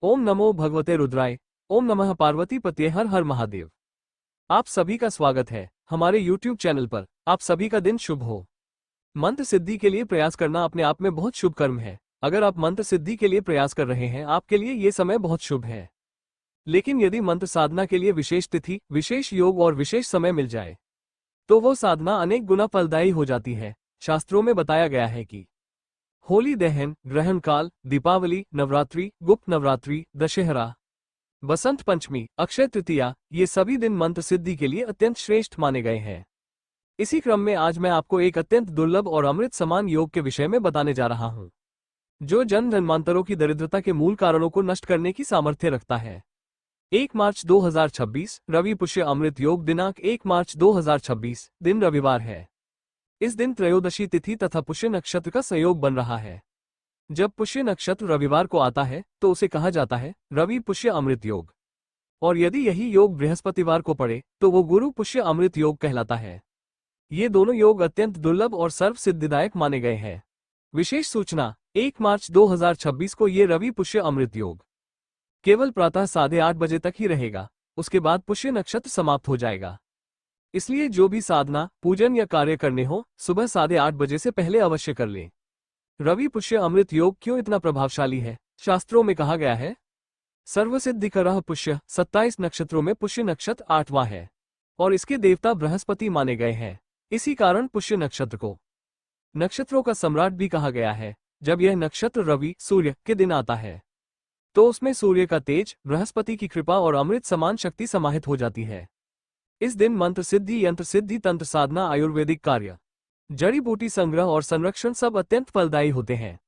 ओम नमो भगवते रुद्राय। ओम नमः पार्वती पते हर हर महादेव। आप सभी का स्वागत है हमारे YouTube चैनल पर। आप सभी का दिन शुभ हो। मंत्र सिद्धि के लिए प्रयास करना अपने आप में बहुत शुभ कर्म है। अगर आप मंत्र सिद्धि के लिए प्रयास कर रहे हैं, आपके लिए ये समय बहुत शुभ है। लेकिन यदि मंत्र साधना के लिए विशेष तिथि, विशेष योग और विशेष समय मिल जाए तो वो साधना अनेक गुना फलदायी हो जाती है। शास्त्रों में बताया गया है कि होली दहन, ग्रहण काल, दीपावली, नवरात्रि, गुप्त नवरात्रि, दशहरा, बसंत पंचमी, अक्षय तृतीया, ये सभी दिन मंत्र सिद्धि के लिए अत्यंत श्रेष्ठ माने गए हैं। इसी क्रम में आज मैं आपको एक अत्यंत दुर्लभ और अमृत समान योग के विषय में बताने जा रहा हूं, जो जन्म जन्मांतरों की दरिद्रता के मूल कारणों को नष्ट करने की सामर्थ्य रखता है। 1 मार्च 2026 रवि पुष्य अमृत योग, दिनांक 1 मार्च 2026, दिन रविवार है। इस दिन त्रयोदशी तिथि तथा पुष्य नक्षत्र का संयोग बन रहा है। जब पुष्य नक्षत्र रविवार को आता है तो उसे कहा जाता है रवि पुष्य अमृत योग, और यदि यही योग बृहस्पतिवार को पड़े तो वो गुरु पुष्य अमृत योग कहलाता है। ये दोनों योग अत्यंत दुर्लभ और सर्व सिद्धिदायक माने गए हैं। विशेष सूचना, 1 मार्च 2026 को ये रवि पुष्य अमृत योग केवल प्रातः 8:30 बजे तक ही रहेगा। उसके बाद पुष्य नक्षत्र समाप्त हो जाएगा। इसलिए जो भी साधना, पूजन या कार्य करने हो, सुबह 8:30 बजे से पहले अवश्य कर लें। रवि पुष्य अमृत योग क्यों इतना प्रभावशाली है? शास्त्रों में कहा गया है सर्वसिद्धिकरः पुष्य, 27 नक्षत्रों में पुष्य नक्षत्र 8वां है और इसके देवता बृहस्पति माने गए हैं। इसी कारण पुष्य नक्षत्र को नक्षत्रों का सम्राट भी कहा गया है। जब यह नक्षत्र रवि, सूर्य के दिन आता है तो उसमें सूर्य का तेज, बृहस्पति की कृपा और अमृत समान शक्ति समाहित हो जाती है। इस दिन मंत्र सिद्धि, यंत्र सिद्धि, तंत्र साधना, आयुर्वेदिक कार्य, जड़ी बूटी संग्रह और संरक्षण सब अत्यंत फलदायी होते हैं।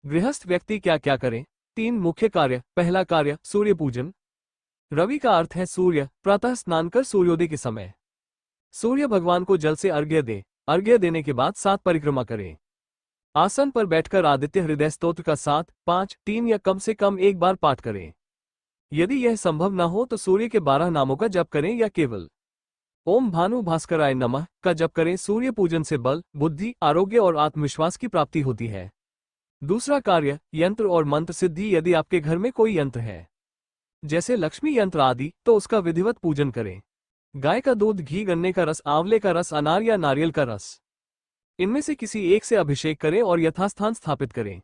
गृहस्थ व्यक्ति क्या क्या करें? 3 मुख्य कार्य। पहला कार्य, सूर्य पूजन। रवि का अर्थ है सूर्य। प्रातः स्नान कर सूर्योदय के समय सूर्य भगवान को जल से अर्घ्य दे। अर्घ्य देने के बाद 7 परिक्रमा करें। आसन पर बैठकर आदित्य हृदय स्तोत्र का 7, 5, 3 या कम से कम 1 बार पाठ करें। यदि यह संभव न हो तो सूर्य के 12 नामों का जप करें या केवल ओम भानु भास्कराय नमः का जप करें। सूर्य पूजन से बल, बुद्धि, आरोग्य और आत्मविश्वास की प्राप्ति होती है। दूसरा कार्य, यंत्र और मंत्र सिद्धि। यदि आपके घर में कोई यंत्र है, जैसे लक्ष्मी यंत्र आदि, तो उसका विधिवत पूजन करें। गाय का दूध, घी, गन्ने का रस, आंवले का रस, अनार या नारियल का रस, इनमें से किसी एक से अभिषेक करें और यथास्थान स्थापित करें।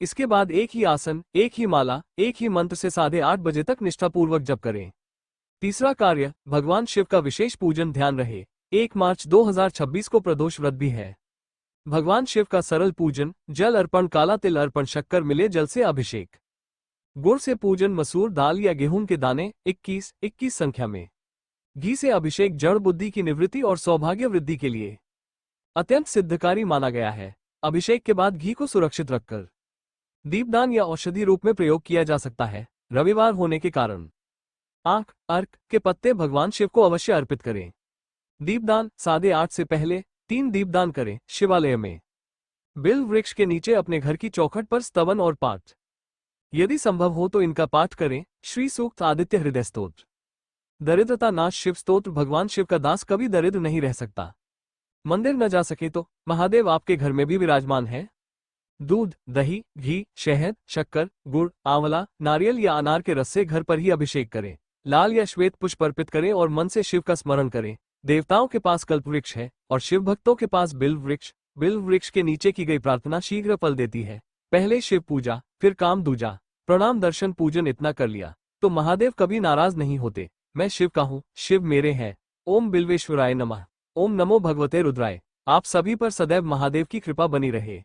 इसके बाद एक ही आसन, एक ही माला, एक ही मंत्र से 8:30 बजे तक निष्ठापूर्वक जप करें। तीसरा कार्य, भगवान शिव का विशेष पूजन। ध्यान रहे 1 मार्च 2026 को प्रदोष व्रत भी है। भगवान शिव का सरल पूजन, जल अर्पण, काला तिल अर्पण, शक्कर मिले जल से अभिषेक, गुड़ से पूजन, मसूर दाल या गेहूं के दाने 21 संख्या में, घी से अभिषेक, जड़ बुद्धि की निवृत्ति और सौभाग्य वृद्धि के लिए अत्यंत सिद्धकारी माना गया है। अभिषेक के बाद घी को सुरक्षित रखकर दीपदान या औषधि रूप में प्रयोग किया जा सकता है। रविवार होने के कारण आंख, अर्क के पत्ते भगवान शिव को अवश्य अर्पित करें। दीपदान 8:30 से पहले 3 दीपदान करें। शिवालय में बिल्व वृक्ष के नीचे अपने घर की चौखट पर स्तवन और पाठ, यदि संभव हो तो इनका पाठ करें। श्री सूक्त, आदित्य हृदय स्तोत्र, दरिद्रता नाश शिव स्तोत्र। भगवान शिव का दास कभी दरिद्र नहीं रह सकता। मंदिर न जा सके तो महादेव आपके घर में भी विराजमान है। दूध, दही, घी, शहद, शक्कर, गुड़, आंवला, नारियल या अनार के रस से घर पर ही अभिषेक करें। लाल या श्वेत पुष्प अर्पित करें और मन से शिव का स्मरण करें। देवताओं के पास कल्प वृक्ष है और शिव भक्तों के पास बिल्व वृक्ष। बिल्व वृक्ष के नीचे की गई प्रार्थना शीघ्र फल देती है। पहले शिव पूजा, फिर काम दूजा। प्रणाम, दर्शन, पूजन इतना कर लिया तो महादेव कभी नाराज नहीं होते। मैं शिव का हूँ, शिव मेरे हैं। ओम बिल्वेश्वराय नमः। ओम नमो भगवते रुद्राय। आप सभी पर सदैव महादेव की कृपा बनी रहे।